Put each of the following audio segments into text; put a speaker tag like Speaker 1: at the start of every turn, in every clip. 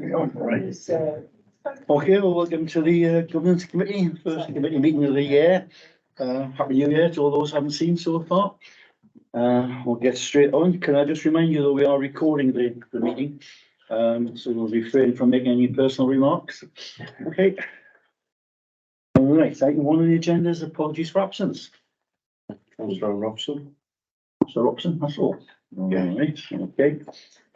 Speaker 1: Right. Okay, well, welcome to the Governance Committee, first committee meeting of the year. Happy New Year to all those who haven't seen so far. We'll get straight on. Can I just remind you that we are recording the meeting? So we'll refrain from making any personal remarks. Okay. All right, item one on the agenda is apologies for absence.
Speaker 2: Councillor Robson.
Speaker 1: So Robson, that's all.
Speaker 2: Yeah.
Speaker 1: All right, okay.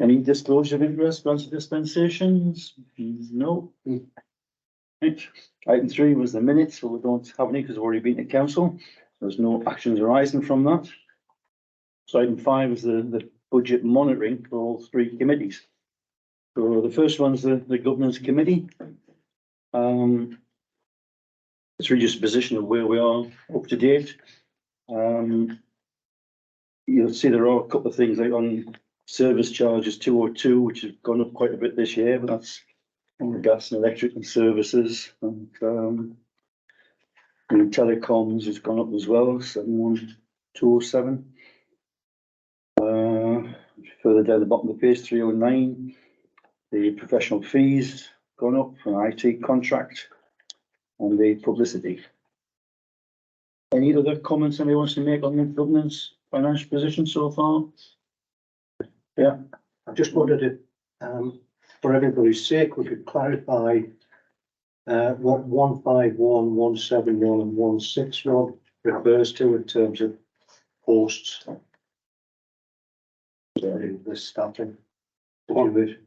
Speaker 1: Any disclosure of interest, grants of dispensations? No. Right. Item three was the minutes, so we don't have any because we've already been to council. There's no actions arising from that. So item five is the budget monitoring for all three committees. So the first one's the governance committee. It's really just a position of where we are up to date. You'll see there are a couple of things like on service charges 202, which has gone up quite a bit this year, but that's on the gas and electric and services. And telecoms has gone up as well, 71207. Further down the bottom of the page, 309. The professional fees gone up for an IT contract and the publicity. Any other comments anybody wants to make on the governance financial position so far? Yeah.
Speaker 2: I just wanted to, for everybody's sake, we could clarify what 151, 171 and 161 refers to in terms of posts. The staffing.
Speaker 1: Which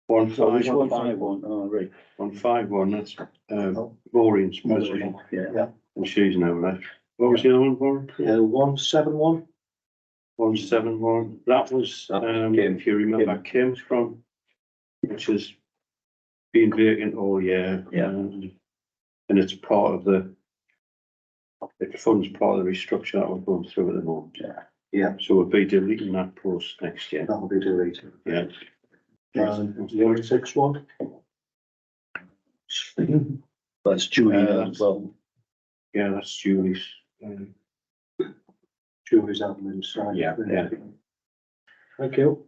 Speaker 1: 151? Oh, right.
Speaker 3: 151, that's Maureen's position,
Speaker 1: Yeah.
Speaker 3: and she's now left. What was the other one, Maureen?
Speaker 2: 171.
Speaker 3: 171, that was, if you remember, Kim's from, which has been vacant all year.
Speaker 1: Yeah.
Speaker 3: And it's part of the, it funds part of the restructure that we're going through at the moment.
Speaker 1: Yeah.
Speaker 2: Yeah,
Speaker 3: So we'll be deleting that post next year.
Speaker 2: that'll be deleted.
Speaker 3: Yeah.
Speaker 2: 161.
Speaker 1: That's Julie
Speaker 3: that's-
Speaker 1: as well.
Speaker 3: Yeah, that's Julie's.
Speaker 2: Julie's admin side.
Speaker 3: Yeah.
Speaker 2: Thank you.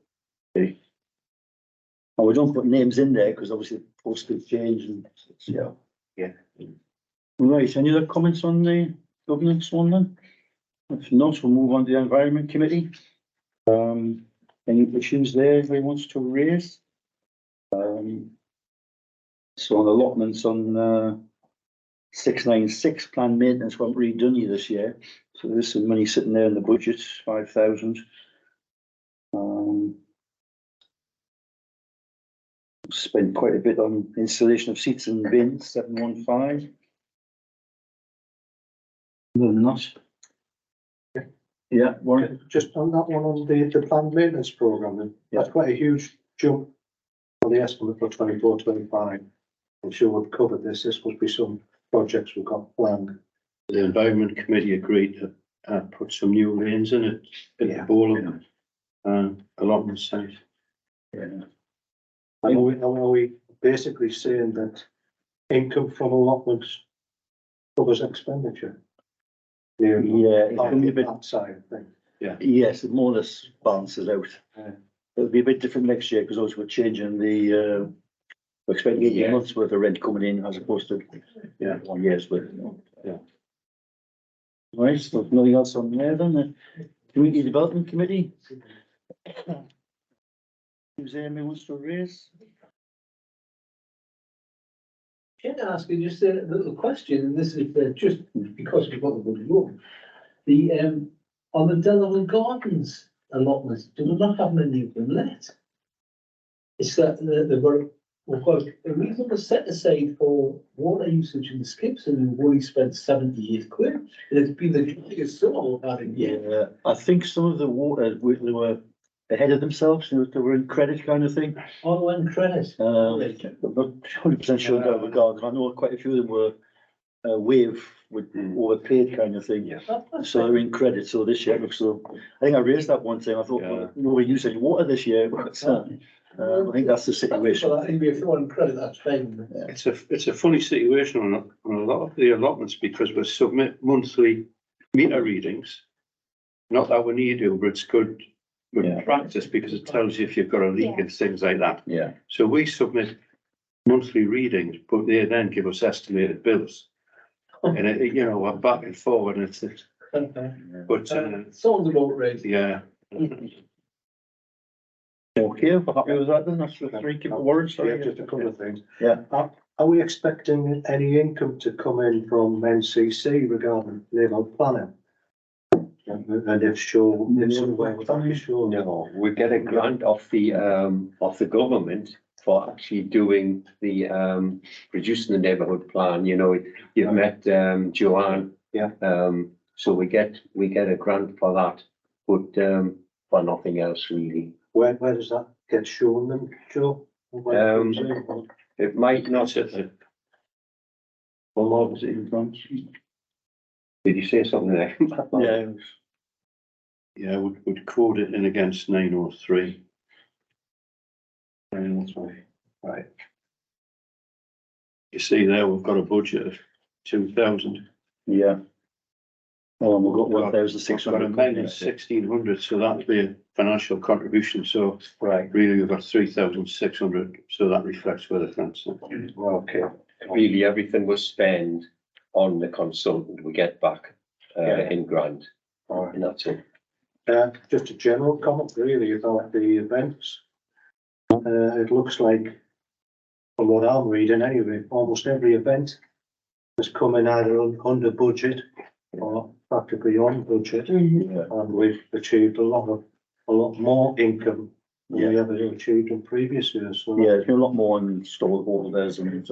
Speaker 1: Oh, we don't put names in there because obviously the post could change and yeah.
Speaker 3: Yeah.
Speaker 1: Right, any other comments on the governance one then? If not, we'll move on to the environment committee. Any issues there anybody wants to raise? So on allotments on 696 planned maintenance won't really done you this year. So there's some money sitting there in the budget, 5,000. Spent quite a bit on installation of seats and bins, 715. Other than that. Yeah, Warren.
Speaker 2: Just on that one, on the planned maintenance programme, then, that's quite a huge jump on the estimate for 24-25. I'm sure we've covered this. This must be some projects we've got planned.
Speaker 3: The Environment Committee agreed to put some new lanes in it at the Bowling allotment site.
Speaker 1: Yeah.
Speaker 2: Are we basically saying that income from allotments covers expenditure?
Speaker 1: Yeah, it's going to be a bit.
Speaker 2: That side of things.
Speaker 1: Yes, it more or less balances out.
Speaker 2: Yeah.
Speaker 1: It'll be a bit different next year because also we're changing the, we're expecting 18 months worth of rent coming in as opposed to 1 year's worth.
Speaker 3: Yeah.
Speaker 1: Right, so nothing else on there then, the Community Development Committee. Who's there, anyone wants to raise?
Speaker 4: Can I ask you just a little question, and this is just because we've got the good room. The on the Delavan Gardens allotments, do we not have many of them let? It's that we've got a reasonable set aside for water usage in the skips, and we've only spent 70 quid. And it's been the biggest sum of that in years.
Speaker 1: Yeah, I think some of the water, they were ahead of themselves, they were in credit kind of thing.
Speaker 4: On one credit.
Speaker 1: I'm not 100% sure about regard. I know quite a few of them were wave with overpaid kind of thing. So they're in credit. So this year, so I think I raised that one time. I thought, well, we use any water this year, but I think that's the situation.
Speaker 4: So I think if you're on credit, that's fine.
Speaker 3: It's a funny situation on a lot of the allotments because we submit monthly meter readings. Not that we need to, but it's good with practice because it tells you if you've got a leak and things like that.
Speaker 1: Yeah,
Speaker 3: So we submit monthly readings, but they then give us estimated bills. And it, you know, we're back and forward and it's, but,
Speaker 4: Sounds about right.
Speaker 3: yeah.
Speaker 1: okay, we're happy with that then, that's the three, keep the words,
Speaker 2: Yeah,
Speaker 1: sorry.
Speaker 2: just a couple of things.
Speaker 1: Yeah.
Speaker 2: Are we expecting any income to come in from NCC regarding neighbourhood planning? And if so, if so, where would that be shown?
Speaker 5: No, we get a grant off the government for actually doing producing the neighbourhood plan, you know, you've met, Joanne.
Speaker 2: Yeah.
Speaker 5: So we get a grant for that, but, for nothing else really.
Speaker 2: Where does that get shown then, Joe? Where it comes in?
Speaker 5: It might not at the. Well, what was it? Did you say something there?
Speaker 1: Yeah,
Speaker 3: Yeah, would code it in against 903. 903.
Speaker 2: Right.
Speaker 3: You see there, we've got a budget of 2,000.
Speaker 1: yeah. Well, we've got 1,600.
Speaker 3: Minus 1,600, so that'd be a financial contribution, so
Speaker 2: Right,
Speaker 3: really we've got 3,600, so that reflects where the grants are.
Speaker 2: okay.
Speaker 5: Really, everything was spent on the consultant we get back, in grant,
Speaker 2: All right.
Speaker 5: and that's it.
Speaker 2: Just a general comment really about the events. It looks like, from what I'm reading anyway, almost every event has come in either under budget or practically on budget.
Speaker 1: Yeah.
Speaker 2: And we've achieved a lot more income than we ever achieved in previous years, so.
Speaker 1: Yeah, there's been a lot more on stall holders and,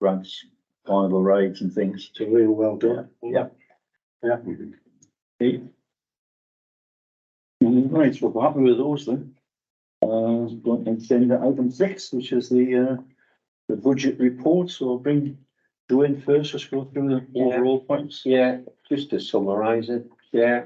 Speaker 1: grants, carnival rides and things.
Speaker 2: It's real well done.
Speaker 1: Yeah.
Speaker 2: Yeah.
Speaker 1: Okay. Right, so we're happy with those then. Going to send to item 6, which is the budget report, so I'll bring you in first, let's go through the
Speaker 5: Yeah.
Speaker 1: overall points.
Speaker 5: Yeah, just to summarise it, yeah,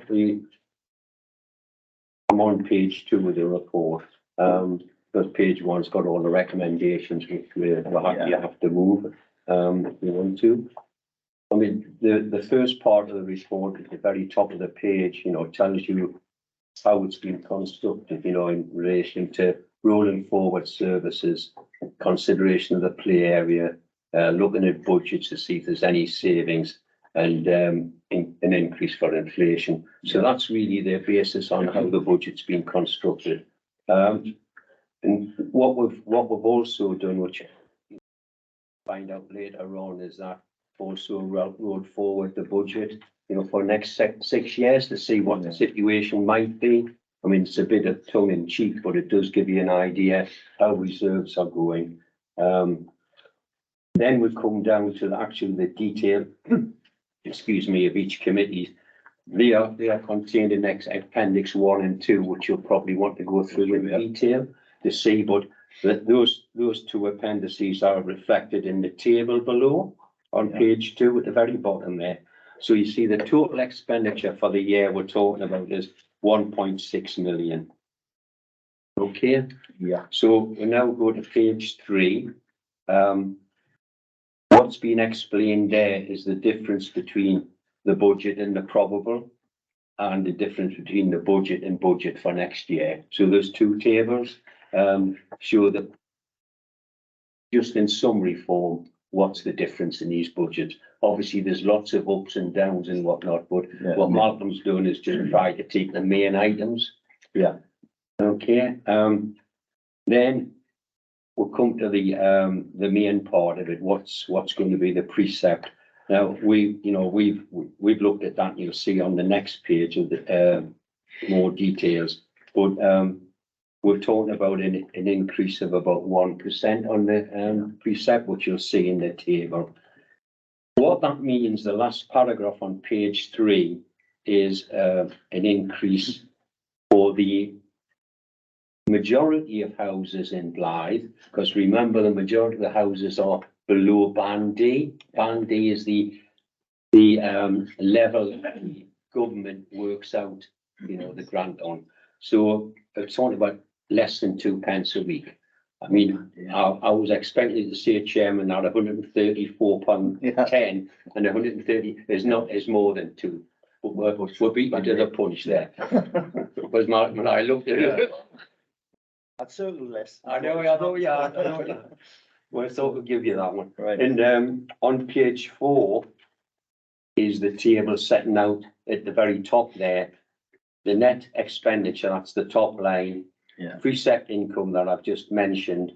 Speaker 5: I'm on page 2 of the report. Because page 1's got all the recommendations which you have to move, if you want to. I mean, the first part of the report at the very top of the page, you know, tells you how it's been constructed, you know, in relation to rolling forward services, consideration of the play area, looking at budgets to see if there's any savings and an increase for inflation. So that's really the basis on how the budget's been constructed. And what we've also done, which you'll find out later on, is that also rolled forward the budget, you know, for the next 6 years to see what the situation might be. I mean, it's a bit of tongue in cheek, but it does give you an idea how reserves are going. Then we come down to the detail, excuse me, of each committee. They are contained in appendix 1 and 2, which you'll probably want to go through in detail to see, but those 2 appendices are reflected in the table below on page 2 at the very bottom there. So you see the total expenditure for the year we're talking about is 1.6 million. Okay.
Speaker 1: Yeah.
Speaker 5: So we now go to page 3. What's been explained there is the difference between the budget and the probable, and the difference between the budget and budget for next year. So those 2 tables show that, just in summary form, what's the difference in these budgets. Obviously, there's lots of ups and downs and whatnot, but what Malcolm's doing is just try to take the main items.
Speaker 1: Yeah.
Speaker 5: Okay, then we'll come to the main part of it. What's going to be the precept? Now, we've looked at that. You'll see on the next page of the more details, but we're talking about an increase of about 1% on the precept, which you'll see in the table. What that means, the last paragraph on page 3 is an increase for the majority of houses in Blythe, because remember, the majority of the houses are below Band D. Band D is the level the government works out, you know, the grant on. So it's only about less than 2 pence a week. I mean, I was expecting to say, Chairman, at £134.10, and 130 is more than 2. but we're beat me to the punch there. Because when I looked at it,
Speaker 1: I'd certainly less.
Speaker 5: I know, yeah. Well, I thought we'd give you that one.
Speaker 1: Right.
Speaker 5: And on page 4 is the table setting out at the very top there. The net expenditure, that's the top line.
Speaker 1: Yeah.
Speaker 5: Precept income that I've just mentioned,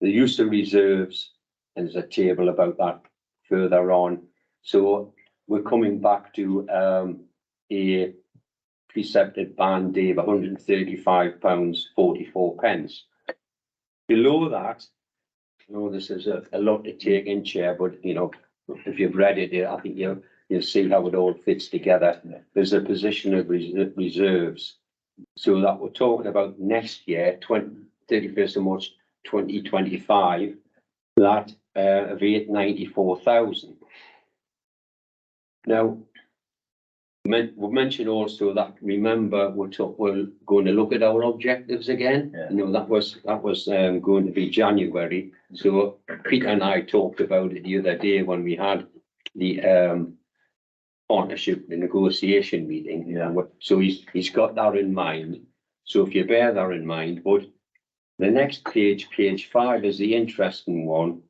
Speaker 5: the use of reserves, and there's a table about that further on. So we're coming back to a precepted band day of £135.44. Below that, I know this is a lot to take in, Chair, but you know, if you've read it, I think you'll see how it all fits together. There's a position of reserves. So that we're talking about next year, 31st of March 2025, that of 894,000. Now, we mentioned also that, remember, we're going to look at our objectives again.
Speaker 1: Yeah.
Speaker 5: You know, that was going to be January. So Peter and I talked about it the other day when we had the partnership, the negotiation meeting.
Speaker 1: Yeah.
Speaker 5: So he's got that in mind. So if you bear that in mind, but the next page, page 5, is the interesting one.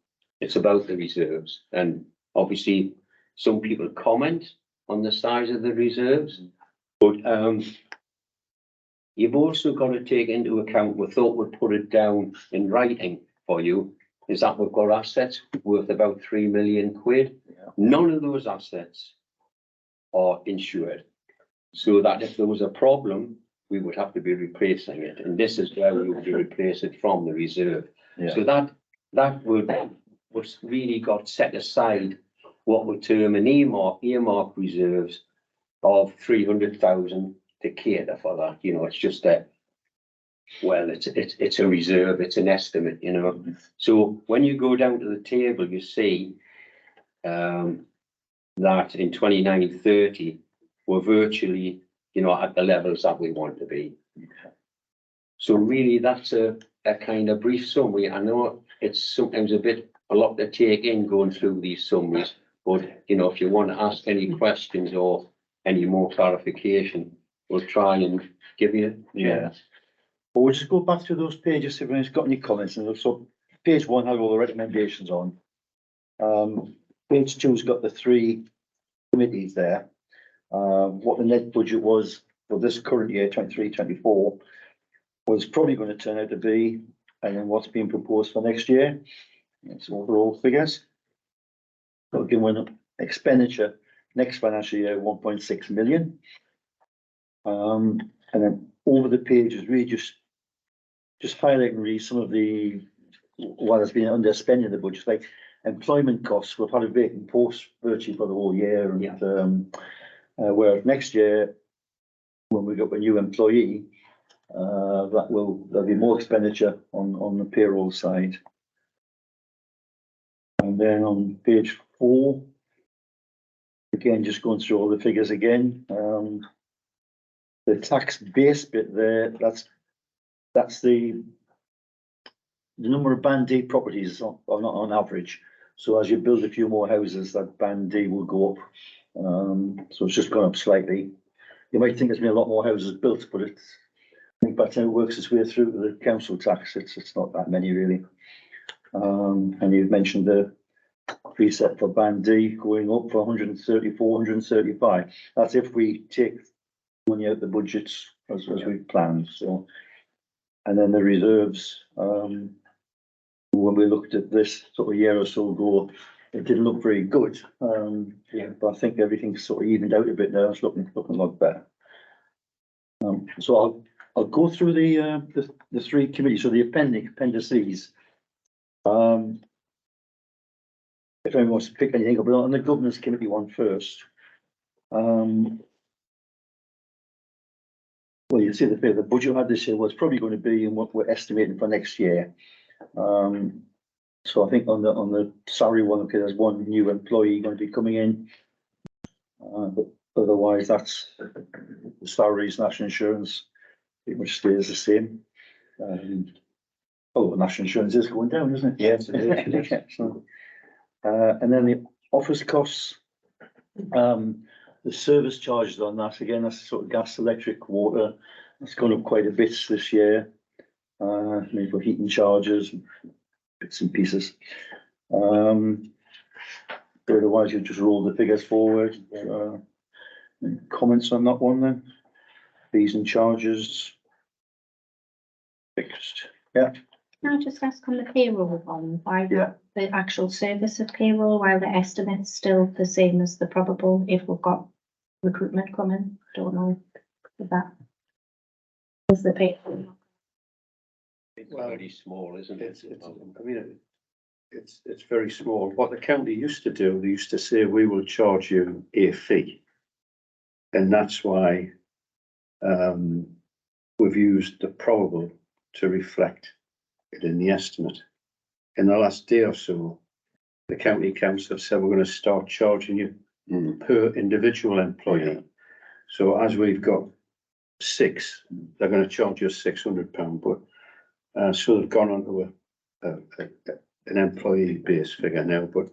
Speaker 5: It's about the reserves, and obviously some people comment on the size of the reserves, but you've also got to take into account, we thought we'd put it down in writing for you, is that we've got assets worth about 3 million quid.
Speaker 1: Yeah.
Speaker 5: None of those assets are insured, so that if there was a problem, we would have to be replacing it, and this is where we would be replacing it from the reserve.
Speaker 1: Yeah.
Speaker 5: So that was really got set aside what we term an earmark reserves of 300,000 to cater for that. You know, it's just it's a reserve, it's an estimate, you know. So when you go down to the table, you see that in 29-30, we're virtually, you know, at the levels that we want to be. So really, that's a kind of brief summary. I know it's sometimes a lot to take in going through these summaries, but you know, if you want to ask any questions or any more clarification, we'll try and give you.
Speaker 1: Yeah. But we'll just go back to those pages, if anyone's got any comments. And so page 1 had all the recommendations on. Page 2's got the 3 committees there. What the net budget was for this current year, 23-24, was probably going to turn out to be, and then what's being proposed for next year. It's overall figures. So again, when expenditure next financial year, 1.6 million. And then over the pages, really just highlighting really some of the what has been underspending the budget, like employment costs. We've had a vacant post virtually for the whole year, and
Speaker 5: Yeah.
Speaker 1: Whereas next year, when we got a new employee, there'll be more expenditure on the payroll side. And then on page 4, again, just going through all the figures again. The tax base bit there, that's the number of Band D properties on average. So as you build a few more houses, that Band D will go up. So it's just gone up slightly. You might think there's been a lot more houses built, but I think by the time it works its way through to the council tax, it's not that many really. And you've mentioned the precept for Band D going up for 134, 135. That's if we take money out the budgets as we planned. So, and then the reserves, when we looked at this sort of a year or so ago, it didn't look very good. But I think everything's sort of evened out a bit now. It's looking a lot better. So I'll go through the 3 committees. So the appendices. If anyone wants to pick anything up, on the governance committee one first. Well, you see the budget we had this year was probably going to be in what we're estimating for next year. So I think on the salary one, okay, there's 1 new employee going to be coming in. But otherwise, that's the salaries, national insurance, pretty much stays the same. The national insurance is going down, isn't it?
Speaker 5: Yes, it is.
Speaker 1: So, and then the office costs, the service charges on that, again, that's sort of gas, electric, water, it's gone up quite a bit this year. Maybe for heating charges, bits and pieces. But otherwise, you just roll the figures forward. Any comments on that one then? Fees and charges. Fixed, yeah.
Speaker 6: Can I just ask on the payroll one, why
Speaker 1: Yeah.
Speaker 6: the actual service of payroll, while the estimate's still the same as the probable if we've got recruitment coming? Don't know if that is the payroll.
Speaker 5: It's
Speaker 3: Well,
Speaker 5: very small, isn't it?
Speaker 3: I mean, it's very small. What the county used to do, they used to say, we will charge you a fee. And that's why, we've used the probable to reflect it in the estimate. In the last day or so, the county council said, we're gonna start charging you per individual employee. So as we've got 6, they're gonna charge us £600, but, so they've gone on to an employee base figure now, but,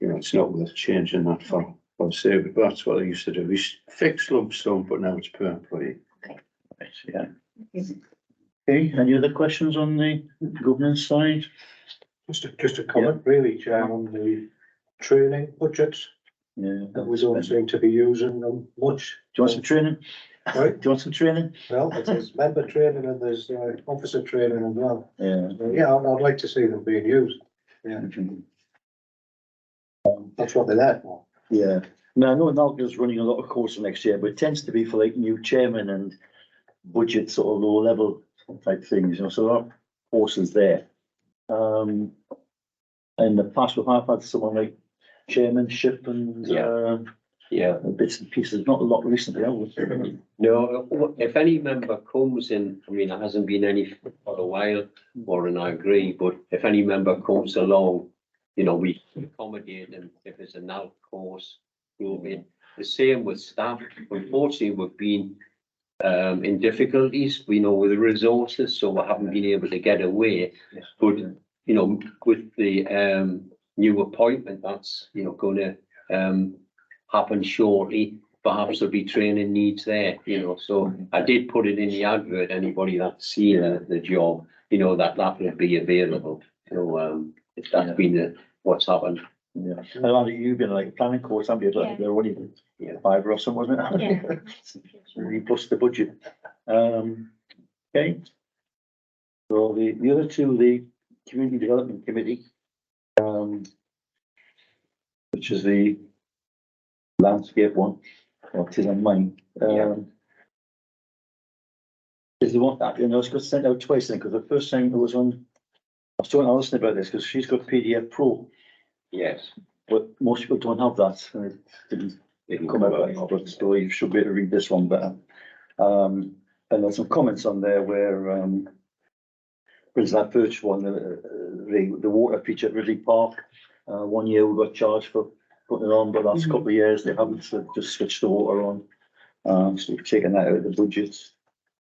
Speaker 3: you know, it's not worth changing that for say, but that's what they used to do. We fixed lump sum, but now it's per employee.
Speaker 1: Right, yeah. Okay, any other questions on the governance side?
Speaker 2: Just a comment really, Chair, on the training budgets,
Speaker 1: Yeah.
Speaker 2: that we don't seem to be using them much.
Speaker 1: Do you want some training?
Speaker 2: Right.
Speaker 1: Do you want some training?
Speaker 2: Well, there's member training and there's officer training as well.
Speaker 1: Yeah.
Speaker 2: Yeah, I'd like to see them being used. That's what they're there for.
Speaker 1: Yeah, no, I know Nalga's running a lot of courses next year, but it tends to be for like new chairman and budget sort of low level type things, you know, so there are courses there. In the past, we have had someone like chairmanship and,
Speaker 5: Yeah.
Speaker 1: bits and pieces, not a lot recently, have we?
Speaker 5: No, if any member comes in, I mean, there hasn't been any for a while, Warren, I agree, but if any member comes along, you know, we accommodate them. If it's a NAL course, we'll be the same with staff. Unfortunately, we've been in difficulties, we know, with the resources, so we haven't been able to get away. But, you know, with the new appointment, that's, you know, gonna happen shortly. Perhaps there'll be training needs there, you know, so I did put it in the advert, anybody that's seen the job, you know, that will be available. So, if that's been what's happened.
Speaker 1: Yeah, I know that you've been like planning course, haven't you? Like,
Speaker 6: Yeah.
Speaker 1: they're only £5 or something, wasn't it?
Speaker 6: Yeah.
Speaker 1: Plus the budget. Okay. So the other two, the Community Development Committee, which is the landscape one, or it is on mine. Is the one that, you know, it's got sent out twice then, because the first time it was on, I was talking to Alison about this, because she's got PDF Pro,
Speaker 5: Yes.
Speaker 1: but most people don't have that, and it didn't come out, but still you should be able to read this one better. And there's some comments on there where, for instance, that first one, the water feature at Ridley Park, 1 year we got charged for putting it on, but last couple of years they haven't, so they've just switched the water on. So we've taken that out of the budget.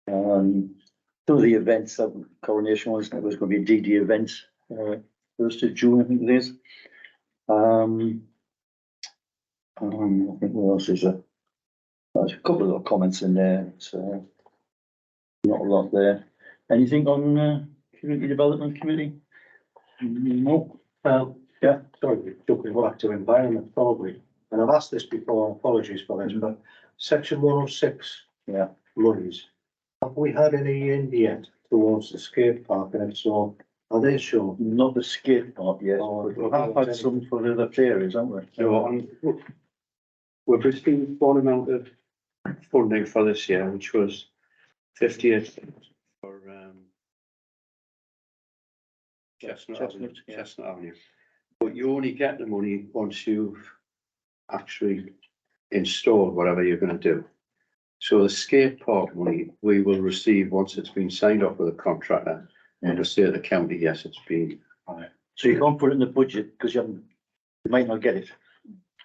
Speaker 1: Some of the events, coronation ones, it was going to be a DD event, 1st of June, I think it is. I think what else is there? There's a couple of comments in there, so not a lot there. Anything on Community Development Committee? No. Yeah.
Speaker 2: Sorry, we're jumping back to environment probably, and I've asked this before, apologies for this, but section 106.
Speaker 1: Yeah.
Speaker 2: Monies. Have we had any in yet towards the skate park, and if so, are they shown?
Speaker 1: Not the skate park yet,
Speaker 2: Oh,
Speaker 1: but we have had some for the other areas, haven't we?
Speaker 3: So we've received one amount of funding for this year, which was 58 for Chestnut Avenue. But you only get the money once you've actually installed whatever you're gonna do. So the skate park money, we will receive once it's been signed off with a contractor, and to say to the county, yes, it's been.
Speaker 1: So you can't put it in the budget because you might not get it.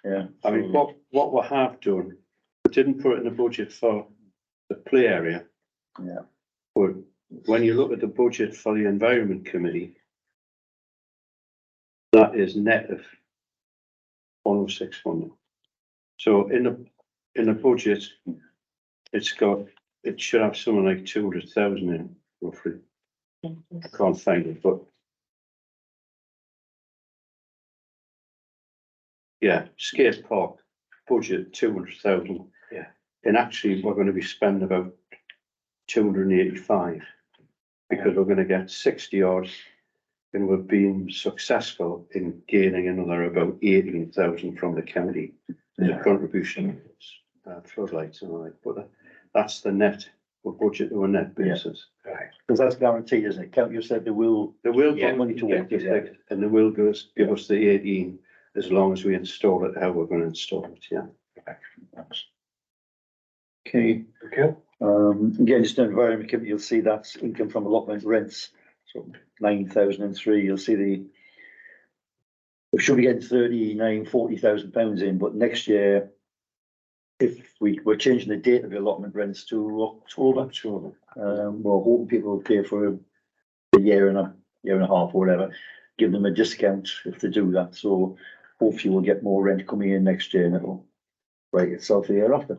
Speaker 1: Yeah.
Speaker 3: I mean, what we have done, we didn't put it in the budget for the play area.
Speaker 1: Yeah.
Speaker 3: But when you look at the budget for the Environment Committee, that is net of 106 funding. So in in the budget, it should have something like 200,000 in roughly. I can't find it, but. Yeah, skate park, budget 200,000.
Speaker 2: Yeah.
Speaker 3: And actually, we're gonna be spending about 285. Because we're gonna get 60 odd. And we've been successful in gaining another about 18,000 from the county. As a contribution, floodlights and all that, but that's the net, we're budget to a net basis.
Speaker 2: Right.
Speaker 1: Because that's guaranteed, isn't it? Count, you said they will.
Speaker 3: They will
Speaker 1: Yeah,
Speaker 3: get
Speaker 1: money towards it, yeah.
Speaker 3: and they will give us the 18 as long as we install it, how we're gonna install it, yeah.
Speaker 1: Okay,
Speaker 2: Okay.
Speaker 1: again, just an environment committee, you'll see that's income from allotment rents, so 9,003, you'll see we should be getting 40,000 pounds in, but next year, if we're changing the date of the allotment rents to October, we're hoping people will pay for a year and a half or whatever, give them a discount if they do that, so hopefully we'll get more rent coming in next year and it'll break itself the year after.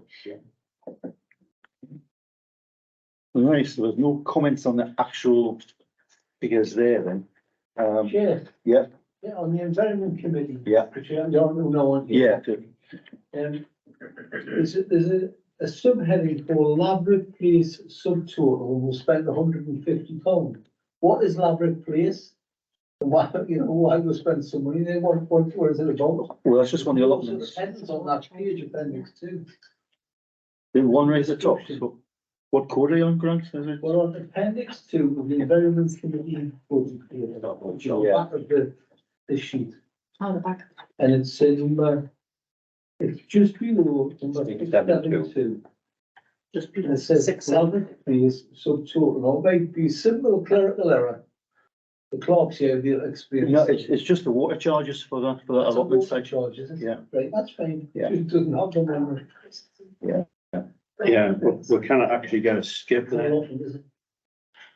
Speaker 1: Right, so there's no comments on the actual figures there then.
Speaker 4: Chair.
Speaker 1: Yeah.
Speaker 4: Yeah, on the environment committee.
Speaker 1: Yeah.
Speaker 4: Which I don't know no one here.
Speaker 1: Yeah,
Speaker 4: There's a subheading for Laverick Place subtotal, we'll spend £150. What is Laverick Place? And why, why go spend some money there? What is it about?
Speaker 1: well, that's just one of the
Speaker 4: Also
Speaker 1: allotments.
Speaker 4: depends on that page, appendix 2.
Speaker 1: The one right at the top, so what code are you on, Grant? Is it?
Speaker 4: Well, on appendix 2 of the environment committee budget, which is on the back of the sheet.
Speaker 6: Oh, the back.
Speaker 4: And it's number, it's just below number 72.
Speaker 6: Just
Speaker 4: And it says Laverick Place subtotal, or maybe simple clerical error. The clerks here will experience.
Speaker 1: No, it's just the water charges for that
Speaker 4: That's a
Speaker 1: allotment
Speaker 4: water
Speaker 1: section.
Speaker 4: charge, isn't it?
Speaker 1: Yeah.
Speaker 4: Right, that's fine.
Speaker 1: Yeah.
Speaker 4: It doesn't have the number.
Speaker 3: Yeah, we cannot actually get a skip there.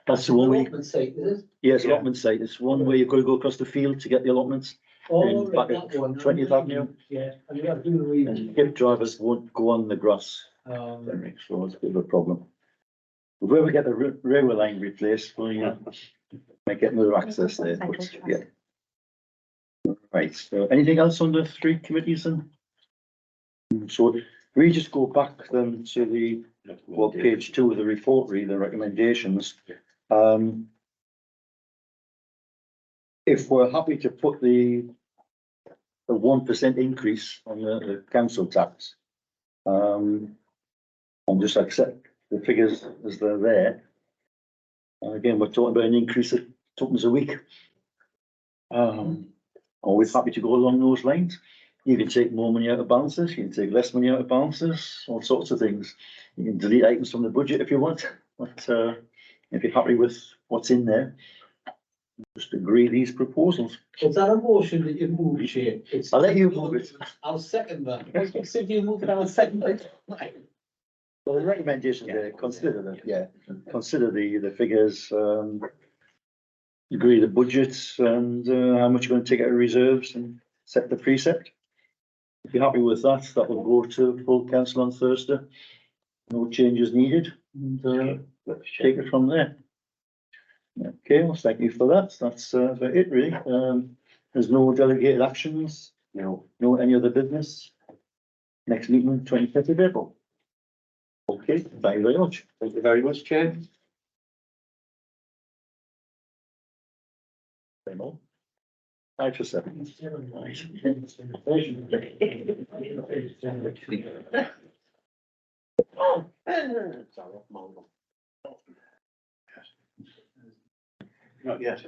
Speaker 1: That's the one way,
Speaker 4: Allotment site, is it?
Speaker 1: yes, allotment site, it's one way you've got to go across the field to get the allotments.
Speaker 4: Oh,
Speaker 1: In
Speaker 4: right,
Speaker 1: back
Speaker 4: that one.
Speaker 1: 20th Avenue.
Speaker 4: Yeah, and you have to do the reading.
Speaker 1: And skip drivers won't go on the grass, so it's a bit of a problem. If we ever get the railway line replaced, we might get more access there, but yeah. Right, so anything else on the three committees then? So we just go back then to the, well, page 2 of the report, read the recommendations. If we're happy to put the 1% increase on the council tax, and just accept the figures as they're there. Again, we're talking about an increase of tokens a week. Always happy to go along those lines. You can take more money out of balances, you can take less money out of balances, all sorts of things. You can delete items from the budget if you want, but if you're happy with what's in there, just agree these proposals.
Speaker 4: Was that a motion that you moved, Chair? It's-
Speaker 1: I'll let you move it.
Speaker 4: I'll second that. If you move it, I'll second it.
Speaker 1: Well, the recommendation there, consider them, yeah, consider the figures, agree the budgets and how much you're going to take out of reserves and set the precept. If you're happy with that, that will go to full council on Thursday. No changes needed, and let's take it from there. Okay, well, thank you for that. That's about it really. There's no delegated actions, no any other business. Next meeting, 25th of April. Okay, thank you very much.
Speaker 5: Thank you very much, Chair.
Speaker 1: Five for seven.
Speaker 3: Not yet.